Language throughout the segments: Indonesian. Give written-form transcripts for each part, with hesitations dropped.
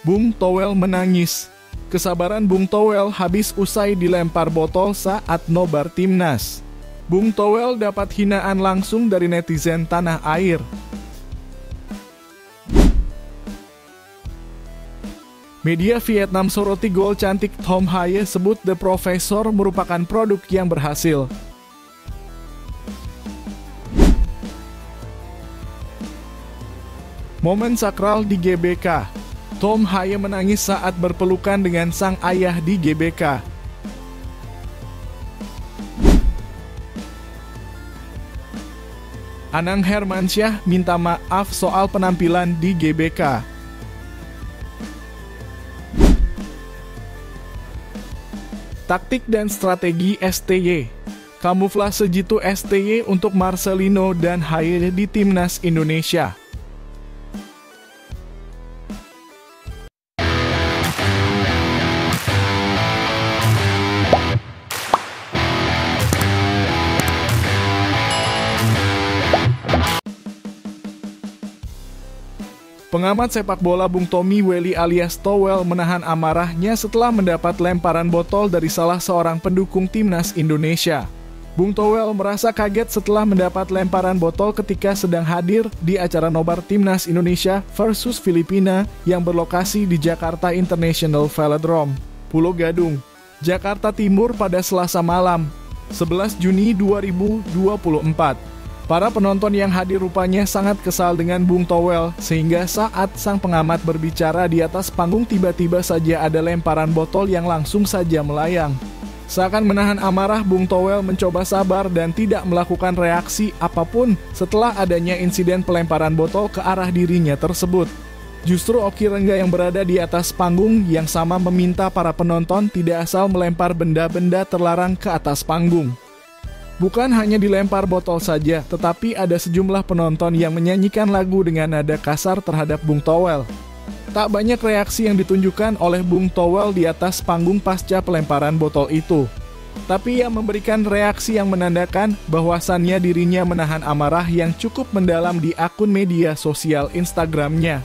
Bung Toel menangis. Kesabaran Bung Toel habis usai dilempar botol saat nobar timnas. Bung Toel dapat hinaan langsung dari netizen tanah air. Media Vietnam soroti gol cantik Tom Haye, sebut The Professor merupakan produk yang berhasil. Momen sakral di GBK. Tom Haye menangis saat berpelukan dengan sang ayah di GBK. Anang Hermansyah minta maaf soal penampilan di GBK. Taktik dan strategi STY. Kamuflase jitu STY untuk Marcelino dan Haye di Timnas Indonesia. Pengamat sepak bola Bung Tommy Welly alias Towel menahan amarahnya setelah mendapat lemparan botol dari salah seorang pendukung Timnas Indonesia. Bung Towel merasa kaget setelah mendapat lemparan botol ketika sedang hadir di acara nobar Timnas Indonesia versus Filipina yang berlokasi di Jakarta International Velodrome, Pulau Gadung, Jakarta Timur pada Selasa malam, 11 Juni 2024. Para penonton yang hadir rupanya sangat kesal dengan Bung Towel, sehingga saat sang pengamat berbicara di atas panggung tiba-tiba saja ada lemparan botol yang langsung saja melayang. Seakan menahan amarah, Bung Towel mencoba sabar dan tidak melakukan reaksi apapun setelah adanya insiden pelemparan botol ke arah dirinya tersebut. Justru Oki Rengga yang berada di atas panggung yang sama meminta para penonton tidak asal melempar benda-benda terlarang ke atas panggung. Bukan hanya dilempar botol saja, tetapi ada sejumlah penonton yang menyanyikan lagu dengan nada kasar terhadap Bung Towel. Tak banyak reaksi yang ditunjukkan oleh Bung Towel di atas panggung pasca pelemparan botol itu. Tapi ia memberikan reaksi yang menandakan bahwasannya dirinya menahan amarah yang cukup mendalam di akun media sosial Instagramnya.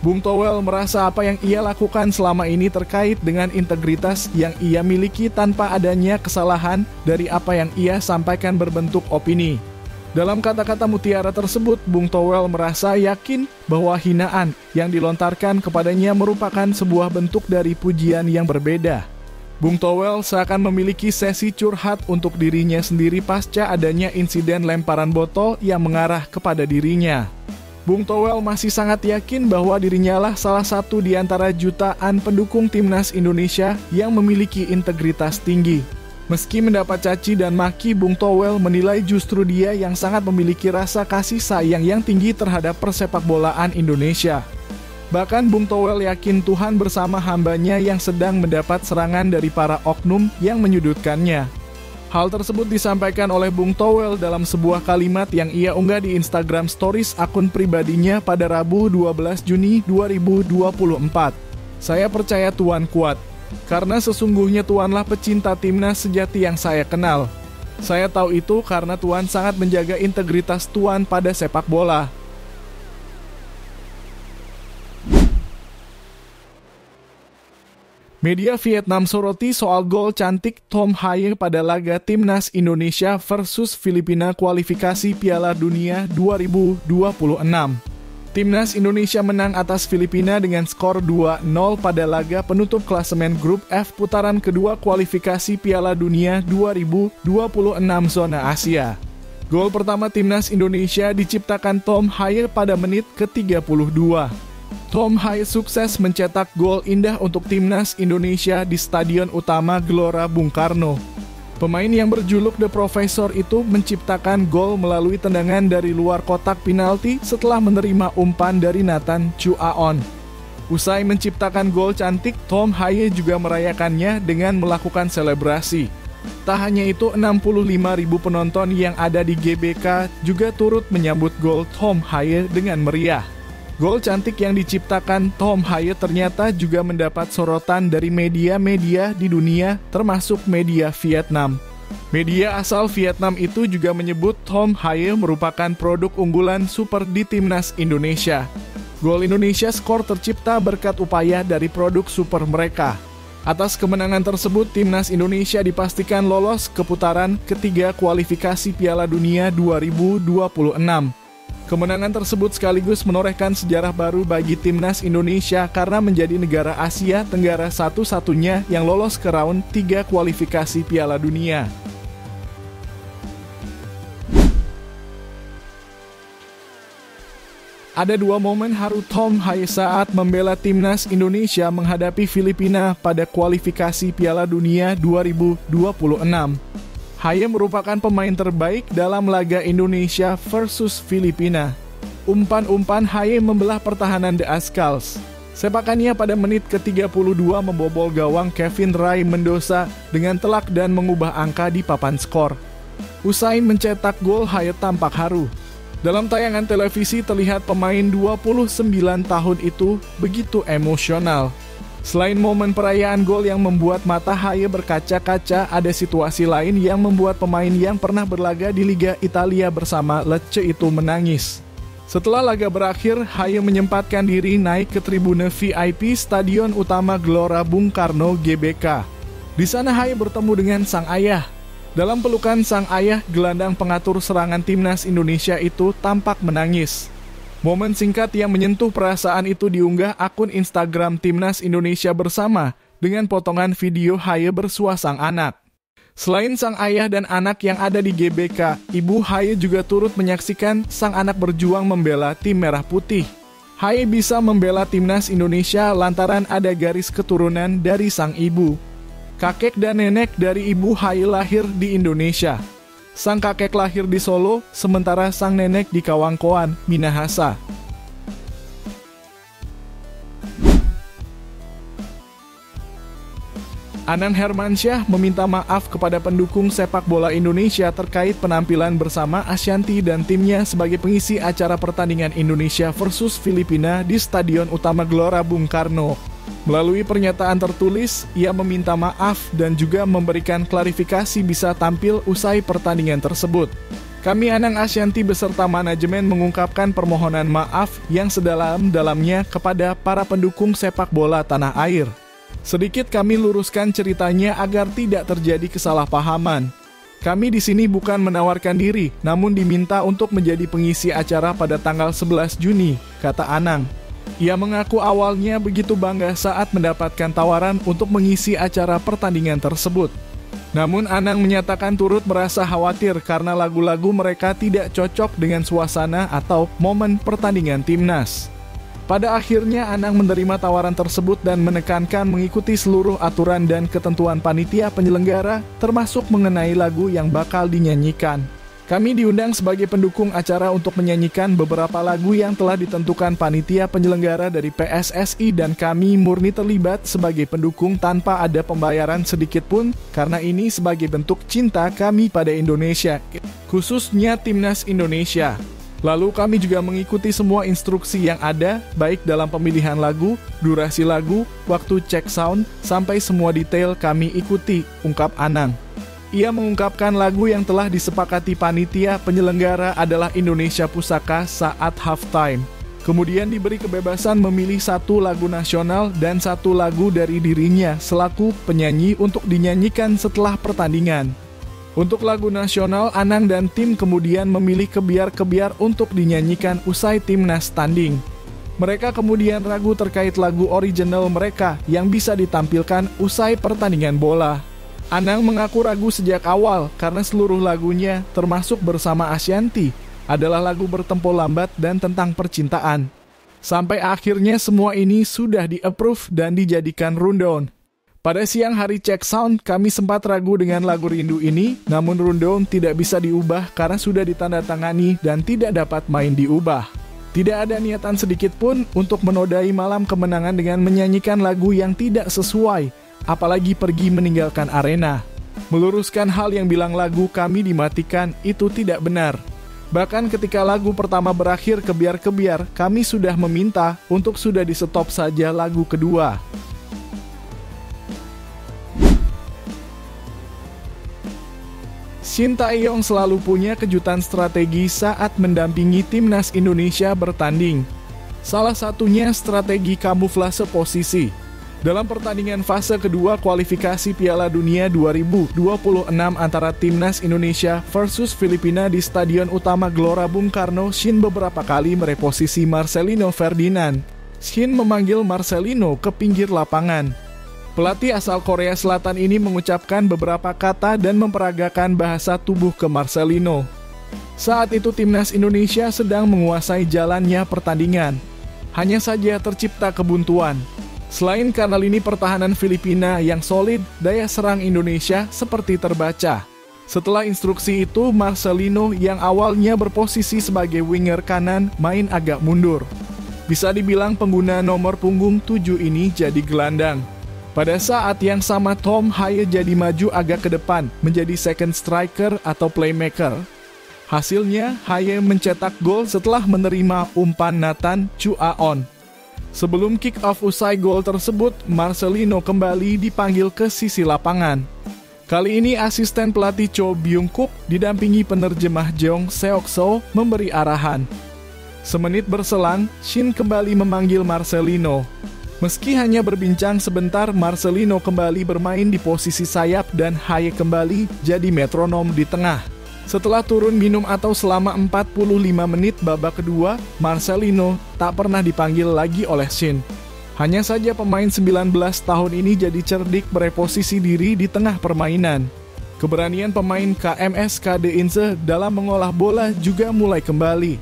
Bung Towel merasa apa yang ia lakukan selama ini terkait dengan integritas yang ia miliki tanpa adanya kesalahan dari apa yang ia sampaikan berbentuk opini. Dalam kata-kata mutiara tersebut, Bung Towel merasa yakin bahwa hinaan yang dilontarkan kepadanya merupakan sebuah bentuk dari pujian yang berbeda. Bung Towel seakan memiliki sesi curhat untuk dirinya sendiri pasca adanya insiden lemparan botol yang mengarah kepada dirinya. Bung Towel masih sangat yakin bahwa dirinya lah salah satu di antara jutaan pendukung Timnas Indonesia yang memiliki integritas tinggi. Meski mendapat caci dan maki, Bung Towel menilai justru dia yang sangat memiliki rasa kasih sayang yang tinggi terhadap persepakbolaan Indonesia. Bahkan Bung Towel yakin Tuhan bersama hambanya yang sedang mendapat serangan dari para oknum yang menyudutkannya. Hal tersebut disampaikan oleh Bung Towel dalam sebuah kalimat yang ia unggah di Instagram Stories akun pribadinya pada Rabu 12 Juni 2024. Saya percaya Tuhan kuat, karena sesungguhnya Tuhanlah pecinta timnas sejati yang saya kenal. Saya tahu itu karena Tuhan sangat menjaga integritas Tuhan pada sepak bola. Media Vietnam soroti soal gol cantik Tom Haye pada laga Timnas Indonesia versus Filipina kualifikasi Piala Dunia 2026. Timnas Indonesia menang atas Filipina dengan skor 2-0 pada laga penutup klasemen grup F putaran kedua kualifikasi Piala Dunia 2026 zona Asia. Gol pertama Timnas Indonesia diciptakan Tom Haye pada menit ke-32. Tom Haye sukses mencetak gol indah untuk Timnas Indonesia di Stadion Utama Gelora Bung Karno. Pemain yang berjuluk The Professor itu menciptakan gol melalui tendangan dari luar kotak penalti setelah menerima umpan dari Nathan Chu Aon. Usai menciptakan gol cantik, Tom Haye juga merayakannya dengan melakukan selebrasi. Tak hanya itu, 65.000 penonton yang ada di GBK juga turut menyambut gol Tom Haye dengan meriah. Gol cantik yang diciptakan Tom Haye ternyata juga mendapat sorotan dari media-media di dunia, termasuk media Vietnam. Media asal Vietnam itu juga menyebut Tom Haye merupakan produk unggulan super di Timnas Indonesia. Gol Indonesia skor tercipta berkat upaya dari produk super mereka. Atas kemenangan tersebut, timnas Indonesia dipastikan lolos ke putaran ketiga kualifikasi Piala Dunia 2026. Kemenangan tersebut sekaligus menorehkan sejarah baru bagi timnas Indonesia karena menjadi negara Asia Tenggara satu-satunya yang lolos ke round 3 kualifikasi Piala Dunia. Ada dua momen haru Tom Haye saat membela timnas Indonesia menghadapi Filipina pada kualifikasi Piala Dunia 2026. Haye merupakan pemain terbaik dalam laga Indonesia versus Filipina. Umpan-umpan Haye membelah pertahanan The Azkals. Sepakannya pada menit ke-32 membobol gawang Kevin Ray Mendoza dengan telak dan mengubah angka di papan skor. Usai mencetak gol, Haye tampak haru. Dalam tayangan televisi terlihat pemain 29 tahun itu begitu emosional. Selain momen perayaan gol yang membuat mata Haye berkaca-kaca, ada situasi lain yang membuat pemain yang pernah berlaga di Liga Italia bersama Lecce itu menangis. Setelah laga berakhir, Haye menyempatkan diri naik ke tribune VIP Stadion Utama Gelora Bung Karno GBK. Di sana Haye bertemu dengan sang ayah. Dalam pelukan sang ayah, gelandang pengatur serangan timnas Indonesia itu tampak menangis. Momen singkat yang menyentuh perasaan itu diunggah akun Instagram Timnas Indonesia Bersama dengan potongan video Haye bersua sang anak. Selain sang ayah dan anak yang ada di GBK, ibu Haye juga turut menyaksikan sang anak berjuang membela tim Merah Putih. Haye bisa membela timnas Indonesia lantaran ada garis keturunan dari sang ibu. Kakek dan nenek dari ibu Haye lahir di Indonesia. Sang kakek lahir di Solo, sementara sang nenek di Kawangkoan, Minahasa. Anang Hermansyah meminta maaf kepada pendukung sepak bola Indonesia terkait penampilan bersama Ashanty dan timnya sebagai pengisi acara pertandingan Indonesia versus Filipina di Stadion Utama Gelora Bung Karno. Melalui pernyataan tertulis, ia meminta maaf dan juga memberikan klarifikasi bisa tampil usai pertandingan tersebut. Kami Anang Ashanty beserta manajemen mengungkapkan permohonan maaf yang sedalam-dalamnya kepada para pendukung sepak bola tanah air. Sedikit kami luruskan ceritanya agar tidak terjadi kesalahpahaman. Kami di sini bukan menawarkan diri, namun diminta untuk menjadi pengisi acara pada tanggal 11 Juni, kata Anang. Ia mengaku awalnya begitu bangga saat mendapatkan tawaran untuk mengisi acara pertandingan tersebut. Namun Anang menyatakan turut merasa khawatir karena lagu-lagu mereka tidak cocok dengan suasana atau momen pertandingan timnas. Pada akhirnya Anang menerima tawaran tersebut dan menekankan mengikuti seluruh aturan dan ketentuan panitia penyelenggara termasuk mengenai lagu yang bakal dinyanyikan. Kami diundang sebagai pendukung acara untuk menyanyikan beberapa lagu yang telah ditentukan panitia penyelenggara dari PSSI dan kami murni terlibat sebagai pendukung tanpa ada pembayaran sedikit pun karena ini sebagai bentuk cinta kami pada Indonesia, khususnya timnas Indonesia. Lalu kami juga mengikuti semua instruksi yang ada, baik dalam pemilihan lagu, durasi lagu, waktu cek sound, sampai semua detail kami ikuti, ungkap Anang. Ia mengungkapkan lagu yang telah disepakati panitia penyelenggara adalah Indonesia Pusaka saat halftime. Kemudian diberi kebebasan memilih satu lagu nasional dan satu lagu dari dirinya selaku penyanyi untuk dinyanyikan setelah pertandingan. Untuk lagu nasional, Anang dan tim kemudian memilih kebiar-kebiar untuk dinyanyikan usai timnas tanding. Mereka kemudian ragu terkait lagu original mereka yang bisa ditampilkan usai pertandingan bola. Anang mengaku ragu sejak awal karena seluruh lagunya, termasuk Bersama Ashanty, adalah lagu bertempo lambat dan tentang percintaan. Sampai akhirnya semua ini sudah di-approve dan dijadikan rundown. Pada siang hari cek sound, kami sempat ragu dengan lagu Rindu ini, namun rundown tidak bisa diubah karena sudah ditandatangani dan tidak dapat main diubah. Tidak ada niatan sedikit pun untuk menodai malam kemenangan dengan menyanyikan lagu yang tidak sesuai, apalagi pergi meninggalkan arena. Meluruskan hal yang bilang lagu kami dimatikan, itu tidak benar. Bahkan ketika lagu pertama berakhir kebiar-kebiar, kami sudah meminta untuk sudah di-stop saja lagu kedua. Shin Tae-yong selalu punya kejutan strategi saat mendampingi timnas Indonesia bertanding. Salah satunya strategi kamuflase posisi. Dalam pertandingan fase kedua kualifikasi Piala Dunia 2026 antara Timnas Indonesia versus Filipina di Stadion Utama Gelora Bung Karno, Shin beberapa kali mereposisi Marcelino Ferdinand. Shin memanggil Marcelino ke pinggir lapangan. Pelatih asal Korea Selatan ini mengucapkan beberapa kata dan memperagakan bahasa tubuh ke Marcelino. Saat itu Timnas Indonesia sedang menguasai jalannya pertandingan. Hanya saja tercipta kebuntuan. Selain karena lini pertahanan Filipina yang solid, daya serang Indonesia seperti terbaca. Setelah instruksi itu, Marcelino yang awalnya berposisi sebagai winger kanan main agak mundur. Bisa dibilang pengguna nomor punggung 7 ini jadi gelandang. Pada saat yang sama Tom Haye jadi maju agak ke depan, menjadi second striker atau playmaker. Hasilnya, Haye mencetak gol setelah menerima umpan Nathan Chuaon. Sebelum kick-off usai gol tersebut, Marcelino kembali dipanggil ke sisi lapangan. Kali ini asisten pelatih Cho Byung-kup didampingi penerjemah Jeong Seok-so memberi arahan. Semenit berselang, Shin kembali memanggil Marcelino. Meski hanya berbincang sebentar, Marcelino kembali bermain di posisi sayap dan Haye kembali jadi metronom di tengah. Setelah turun minum atau selama 45 menit babak kedua, Marcelino tak pernah dipanggil lagi oleh Shin. Hanya saja pemain 19 tahun ini jadi cerdik bereposisi diri di tengah permainan. Keberanian pemain KMS KD Inse dalam mengolah bola juga mulai kembali.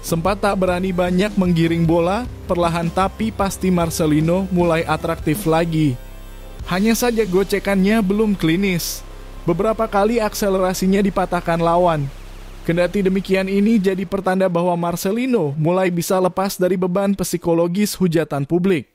Sempat tak berani banyak menggiring bola, perlahan tapi pasti Marcelino mulai atraktif lagi. Hanya saja gocekannya belum klinis. Beberapa kali akselerasinya dipatahkan lawan. Kendati demikian ini jadi pertanda bahwa Marcelino mulai bisa lepas dari beban psikologis hujatan publik.